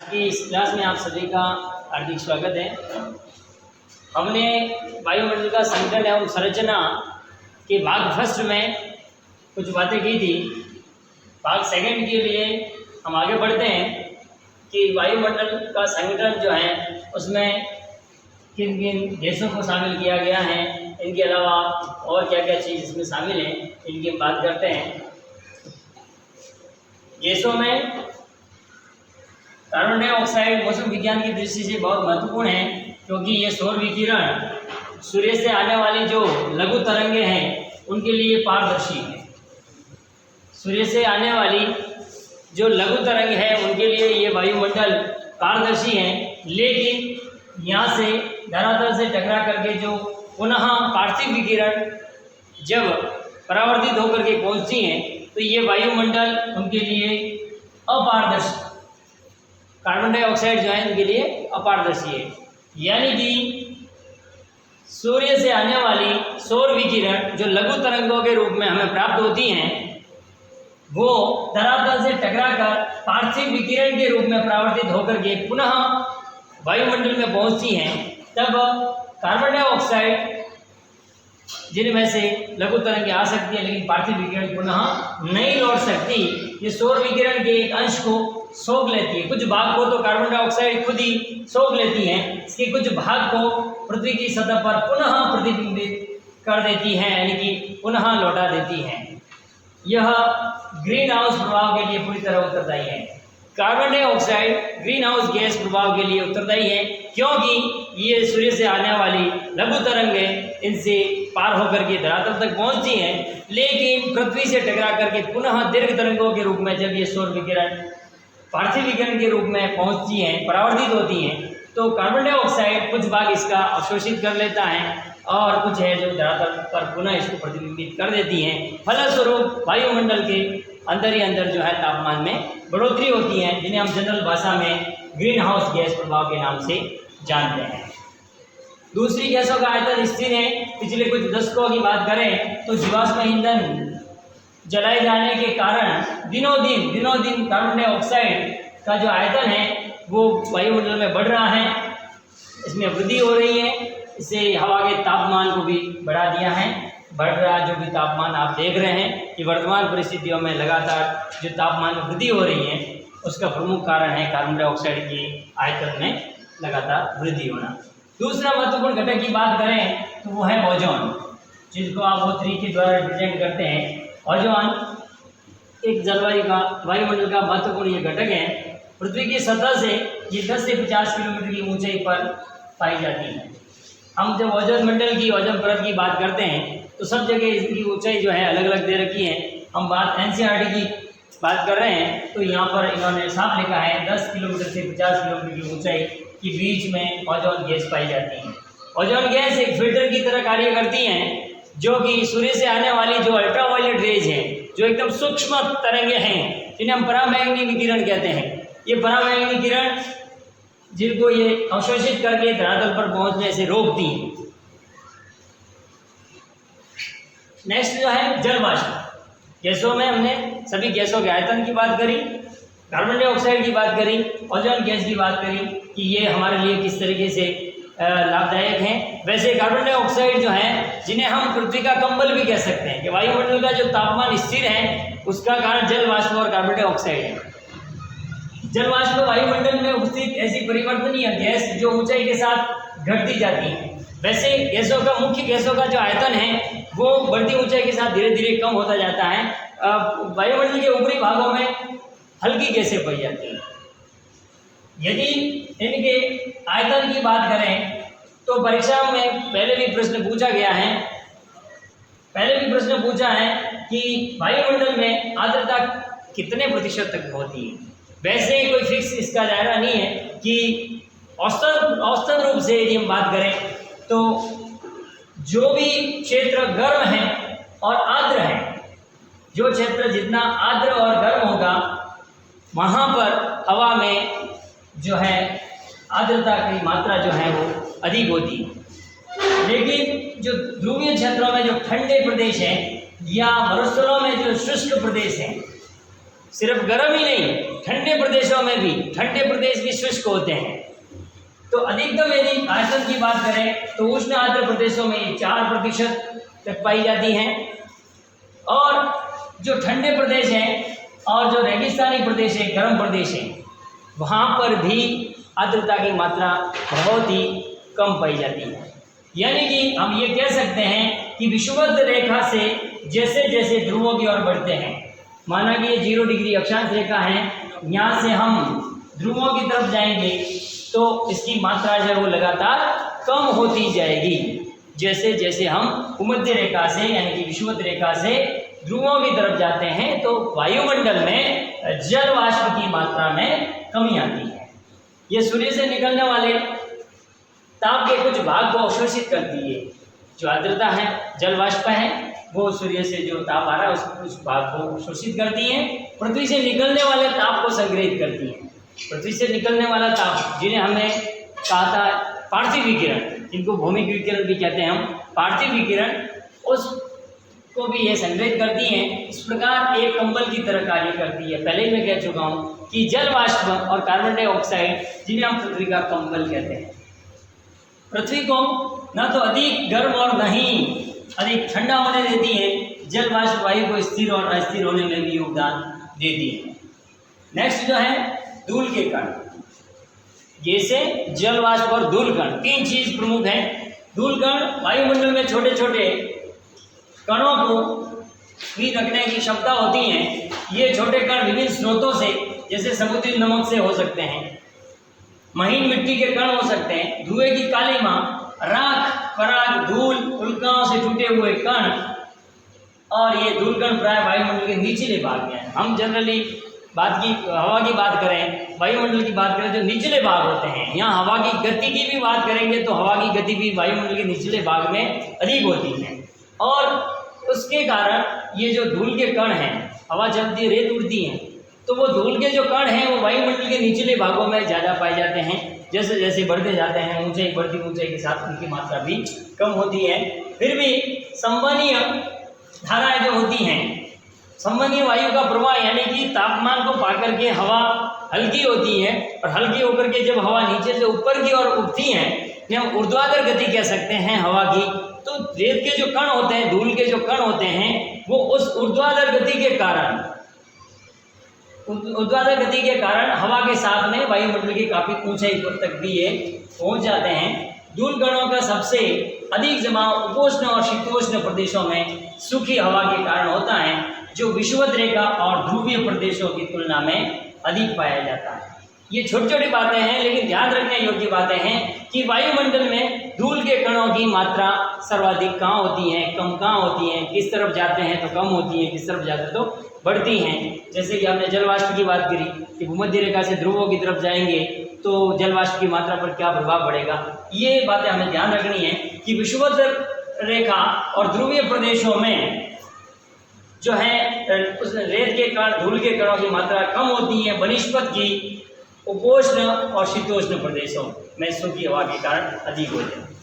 कि इस क्लास में आप सभी का हार्दिक स्वागत है। हमने वायुमंडल का संगठन एवं संरचना के भाग फर्स्ट में कुछ बातें की थी। भाग सेकंड के लिए हम आगे बढ़ते हैं कि वायुमंडल का संगठन जो है उसमें किन किन गैसों को शामिल किया गया है, इनके अलावा और क्या क्या चीज़ इसमें शामिल है, इनकी हम बात करते हैं। गैसों में कार्बन डाइऑक्साइड मौसम विज्ञान की दृष्टि से बहुत महत्वपूर्ण है, क्योंकि ये सौर विकिरण सूर्य से आने वाली जो लघु तरंगे हैं उनके लिए पारदर्शी है। सूर्य से आने वाली जो लघु तरंग है उनके लिए ये वायुमंडल पारदर्शी है, लेकिन यहाँ से धरातल से टकरा करके जो पुनः पार्थिव विकिरण जब परावर्तित होकर के पहुँचती हैं तो ये वायुमंडल उनके लिए अपारदर्शी, कार्बन डाइऑक्साइड जो है उनके लिए अपारदर्शी है। यानी कि सूर्य से आने वाली सौर विकिरण जो लघु तरंगों के रूप में हमें प्राप्त होती हैं वो धरातल से टकराकर पार्थिव विकिरण के रूप में परावर्तित होकर के पुनः वायुमंडल में पहुंचती हैं। तब कार्बन डाइऑक्साइड जिनमें से लघु तरंगें आ सकती है लेकिन पार्थिव विकिरण पुनः नहीं लौट सकती, ये सौर विकिरण के एक अंश को सोख लेती है। कुछ भाग को तो कार्बन डाइऑक्साइड खुद ही सोख लेती है, इसके कुछ भाग को पृथ्वी की सतह पर पुनः प्रतिबिंबित कर देती है, यानी कि पुनः लौटा देती है। यह ग्रीन हाउस प्रभाव के लिए पूरी तरह उत्तरदायी है। Carbon dioxide green house gas प्रभाव के लिए उत्तरदायी है, क्योंकि ये सूर्य से आने वाली लघु तरंगें इनसे पार होकर के धरातल तक पहुंचती हैं, लेकिन पृथ्वी से टकरा करके पुनः दीर्घ तरंगों के रूप में जब ये सौर विकिरण पार्थिव विकिरण के रूप में पहुंचती हैं, परावर्तित होती हैं, तो कार्बन डाइऑक्साइड कुछ भाग इसका अवशोषित कर लेता है और कुछ है जो धरातल पर पुनः इसको प्रतिबिंबित कर देती हैं। फलस्वरूप वायुमंडल के अंदर ही अंदर जो है तापमान में बढ़ोतरी होती है, जिन्हें हम जनरल भाषा में ग्रीन हाउस गैस प्रभाव के नाम से जानते हैं। दूसरी गैसों का आयतन स्थिर है। पिछले कुछ दशकों की बात करें तो जीवाश्म ईंधन जलाए जाने के कारण दिनों दिन कार्बन डाइऑक्साइड का जो आयतन है वो वायुमंडल में बढ़ रहा है, इसमें वृद्धि हो रही है। इससे हवा के तापमान को भी बढ़ा दिया है। बढ़ रहा जो भी तापमान आप देख रहे हैं कि वर्तमान परिस्थितियों में लगातार जो तापमान में वृद्धि हो रही है उसका प्रमुख कारण है कार्बन डाइऑक्साइड के आयतन में लगातार वृद्धि होना। दूसरा महत्वपूर्ण घटक की बात करें तो वो है ओजोन, जिसको आप O3 के द्वारा रिप्रेजेंट करते हैं। ओजोन एक जलवायु का वायुमंडल का महत्वपूर्ण ये घटक है। पृथ्वी की सतह से ये 10 से 50 किलोमीटर की ऊंचाई पर पाई जाती है। हम जब ओजोन मंडल की, ओजोन परत की बात करते हैं तो सब जगह इसकी ऊंचाई जो है अलग अलग दे रखी है। हम बात NCERT की बात कर रहे हैं तो यहाँ पर इन्होंने साफ लिखा है 10 किलोमीटर से 50 किलोमीटर की ऊंचाई के बीच में ओजोन गैस पाई जाती है। ओजोन गैस एक फिल्टर की तरह कार्य करती हैं, जो कि सूर्य से आने वाली जो अल्ट्रावायलेट रेज हैं, जो एकदम सूक्ष्म तरंगे हैं, जिन्हें हम पराबैंगनी विकिरण कहते हैं, ये पराबैंगनी किरण जिनको ये अवशोषित करके धरातल पर पहुंचने से रोकती है। नेक्स्ट जो है जल वाष्प। गैसों में हमने सभी गैसों के आयतन की बात करी, कार्बन डाइऑक्साइड की बात करी, ओजोन गैस की बात करी कि ये हमारे लिए किस तरीके से लाभदायक हैं। वैसे कार्बन डाइऑक्साइड जो है, जिन्हें हम पृथ्वी का कंबल भी कह सकते हैं, कि वायुमंडल का जो तापमान स्थिर है उसका कारण जल वाष्प और कार्बन डाइऑक्साइड है। जल वाष्प वायुमंडल में उपस्थित ऐसी परिवर्तनीय गैस जो ऊंचाई के साथ घटती जाती है। वैसे गैसों का मुख्य गैसों का जो आयतन है वो बढ़ती ऊंचाई के साथ धीरे धीरे कम होता जाता है। वायुमंडल के ऊपरी भागों में हल्की गैसें पाई जाती हैं। यदि इनके आयतन की बात करें तो परीक्षा में पहले भी प्रश्न पूछा है कि वायुमंडल में आर्द्रता कितने प्रतिशत तक होती है। वैसे कोई फिक्स इसका दायरा नहीं है कि औसतन रूप से यदि हम बात करें तो जो भी क्षेत्र गर्म है और आर्द्र है, जो क्षेत्र जितना आर्द्र और गर्म होगा वहाँ पर हवा में जो है आर्द्रता की मात्रा जो है वो अधिक होती है। लेकिन जो ध्रुवीय क्षेत्रों में जो ठंडे प्रदेश हैं या मरुस्थलों में जो शुष्क प्रदेश हैं, सिर्फ गर्म ही नहीं ठंडे प्रदेशों में भी, ठंडे प्रदेश भी शुष्क होते हैं। तो अधिकतम यदि आयतन की बात करें तो उष्ण आर्द्र प्रदेशों में ये 4% तक पाई जाती हैं, और जो ठंडे प्रदेश हैं और जो रेगिस्तानी प्रदेश है, गर्म प्रदेश है, वहाँ पर भी आर्द्रता की मात्रा बहुत ही कम पाई जाती है। यानी कि हम ये कह सकते हैं कि विषुवत रेखा से जैसे जैसे ध्रुवों की ओर बढ़ते हैं, माना कि ये 0 डिग्री अक्षांश रेखा है, यहाँ से हम ध्रुवों की तरफ जाएंगे तो इसकी मात्रा जो है वो लगातार कम होती जाएगी। जैसे जैसे हम भूमध्य रेखा से यानी कि विषुवत रेखा से ध्रुवों की तरफ जाते हैं तो वायुमंडल में जल वाष्प की मात्रा में कमी आती है। ये सूर्य से निकलने वाले ताप के कुछ भाग को अवशोषित करती है। जो आर्द्रता है, जल वाष्प है, वो सूर्य से जो ताप आ रहा है उस भाग को अवशोषित करती है। पृथ्वी से निकलने वाले ताप को संग्रहित करती है। पृथ्वी से निकलने वाला ताप, जिन्हें हमने कहा था पार्थिव विकिरण, जिनको भौमिक विकिरण भी कहते हैं हम, पार्थिव विकिरण, उसको भी ये संग्रहित करती हैं। इस प्रकार एक कंबल की तरह कार्य करती है। पहले ही मैं कह चुका हूँ कि जल वाष्प और कार्बन डाइऑक्साइड, जिन्हें हम पृथ्वी का कंबल कहते हैं, पृथ्वी को न तो अधिक गर्म और न ही अधिक ठंडा होने देती है। जल वाष्प वायु को स्थिर और अस्थिर होने में भी योगदान देती है। नेक्स्ट जो है धूल के कण, जैसे जल वाष्प और धूल कण, 3 चीज प्रमुख हैं। धूल कण वायुमंडल में छोटे छोटे कणों को भी रखने की क्षमता होती है। ये छोटे कण विभिन्न स्रोतों से, जैसे समुद्री नमक से हो सकते हैं, महीन मिट्टी के कण हो सकते हैं, धुएं की कालिमा, राख, पराग, धूल, उल्काओं से टूटे हुए कण, और ये धूल कण प्राय वायुमंडल के निचले भाग में हैं। हम जनरली हवा की बात करें, वायुमंडल की बात करें, जो निचले भाग होते हैं, यहाँ हवा की गति की भी बात करेंगे तो हवा की गति भी वायुमंडल के निचले भाग में अधिक होती है, और उसके कारण ये जो धूल के कण हैं, हवा चलती है, रेत उड़ती है, तो वो धूल के जो कण हैं वो वायुमंडल के निचले भागों में ज़्यादा पाए जाते हैं। जैसे जैसे बढ़ते जाते हैं ऊंचाई, बढ़ती ऊंचाई के साथ उनकी मात्रा भी कम होती है। फिर भी संवहनीय धाराएं जो होती हैं, संवहनीय वायु का प्रवाह, यानी कि तापमान को पाकर के हवा हल्की होती है, और हल्की होकर के जब हवा नीचे से ऊपर की ओर उठती है, हम ऊर्ध्वाधर गति कह सकते हैं हवा की। तो रेत के जो कण होते हैं, धूल के जो कण होते हैं, वो उस ऊर्ध्वाधर गति के कारण हवा के साथ में वायुमंडल की काफी ऊंचाई तक भी ये पहुंच जाते हैं। धूल कणों का सबसे अधिक जमाव उपोष्ण और शीतोष्ण प्रदेशों में सूखी हवा के कारण होता है, जो विषुवत रेखा और ध्रुवीय प्रदेशों की तुलना में अधिक पाया जाता है। ये छोटी छोटी बातें हैं, लेकिन ध्यान रखने योग्य बातें हैं कि वायुमंडल में धूल के कणों की मात्रा सर्वाधिक कहाँ होती है, कम कहाँ होती है, किस तरफ जाते हैं तो कम होती है, किस तरफ जाते हैं तो बढ़ती हैं। जैसे कि हमने जलवाष्प की बात करी कि भूमध्य रेखा से ध्रुवों की तरफ जाएंगे तो जलवाष्प की मात्रा पर क्या प्रभाव पड़ेगा। ये बातें हमें ध्यान रखनी है कि विषुवत रेखा और ध्रुवीय प्रदेशों में जो है उस रेत के कण, धूल के कणों की मात्रा कम होती है, वनस्पत की उपोष्ण और शीतोष्ण प्रदेशों में सूखी हवा के कारण अधिक होते हैं।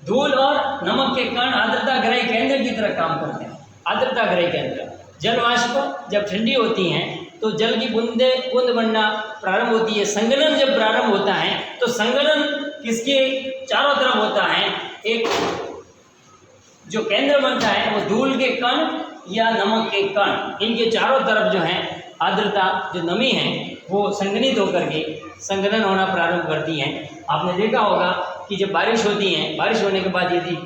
धूल और नमक के कण आर्द्रता ग्रह केंद्र की तरह काम करते हैं। आर्द्रता ग्रह केंद्र, जल वाष्प जब ठंडी होती हैं तो जल की बूंद बनना प्रारंभ होती है। संघनन जब प्रारंभ होता है तो संघनन किसके चारों तरफ होता है, एक जो केंद्र बनता है वो धूल के कण या नमक के कण, इनके चारों तरफ जो है आर्द्रता, जो नमी है, वो संघनित होकर के संघनन होना प्रारंभ करती है। आपने देखा होगा कि जब बारिश होती है, बारिश होने के बाद यदि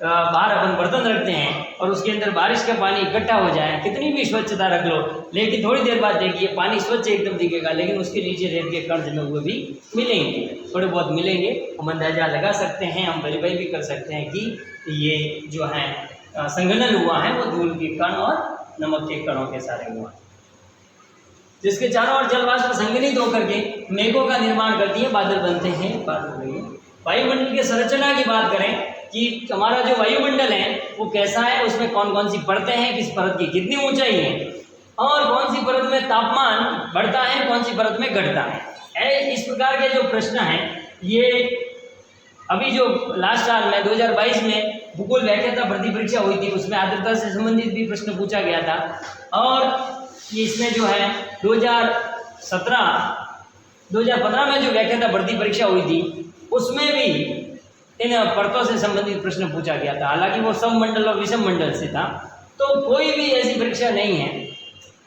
बाहर अपन बर्तन रखते हैं और उसके अंदर बारिश का पानी इकट्ठा हो जाए, कितनी भी स्वच्छता रख लो, लेकिन थोड़ी देर बाद देखिए पानी स्वच्छ एकदम दिखेगा, लेकिन उसके नीचे रेत के कण जमे हुए भी मिलेंगे, थोड़े बहुत मिलेंगे। हम अंदाजा लगा सकते हैं, हम वेरीफाई भी कर सकते हैं कि ये जो है संघनन हुआ है वो धूल के कण और नमक के कणों के सारे हुआ, जिसके चारों ओर जलवाष्प संघनित होकर के मेघों का निर्माण करती है, बादल बनते हैं। वायुमंडल की संरचना की बात करें कि हमारा जो वायुमंडल है वो कैसा है, उसमें कौन कौन सी परतें हैं, किस परत की कितनी ऊंचाई है, और कौन सी परत में तापमान बढ़ता है, कौन सी परत में घटता है। इस प्रकार के जो प्रश्न हैं, ये अभी जो लास्ट साल में 2022 में भूगोल व्याख्याता भर्ती परीक्षा हुई थी, उसमें आर्द्रता से संबंधित भी प्रश्न पूछा गया था। और ये इसमें जो है 2015 में जो व्याख्याता भर्ती परीक्षा हुई थी उसमें भी इन परतों से संबंधित प्रश्न पूछा गया था। हालांकि वो सममंडल और विषम मंडल से था। तो कोई भी ऐसी परीक्षा नहीं है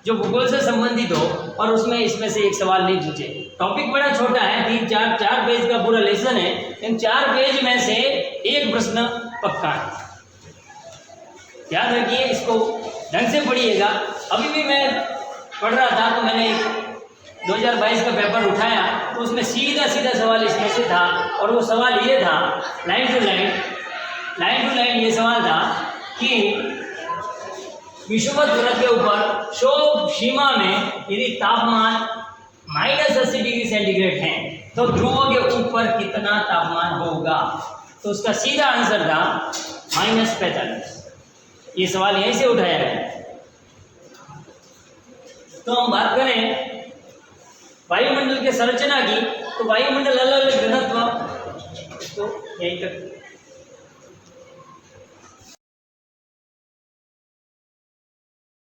जो भूगोल से संबंधित हो और उसमें इसमें से एक सवाल नहीं पूछे। टॉपिक बड़ा छोटा है, 4 पेज का पूरा लेसन है। इन 4 पेज में से एक प्रश्न पक्का है, याद रखिए, इसको ढंग से पढ़िएगा। अभी भी मैं पढ़ रहा था तो मैंने 2022 का पेपर उठाया तो उसमें सीधा सवाल इसमें से था। और वो सवाल ये था, लाइन टू लाइन ये सवाल था कि विषुवत वृत्त के ऊपर क्षोभ सीमा में यदि तापमान -80 डिग्री सेंटीग्रेड है तो ध्रुवों के ऊपर कितना तापमान होगा। तो उसका सीधा आंसर था -45। ये सवाल यहीं से उठाया है। तो हम बात करें वायुमंडल के संरचना की, तो वायुमंडल अलग अलग घनत्व, तो यहीं तक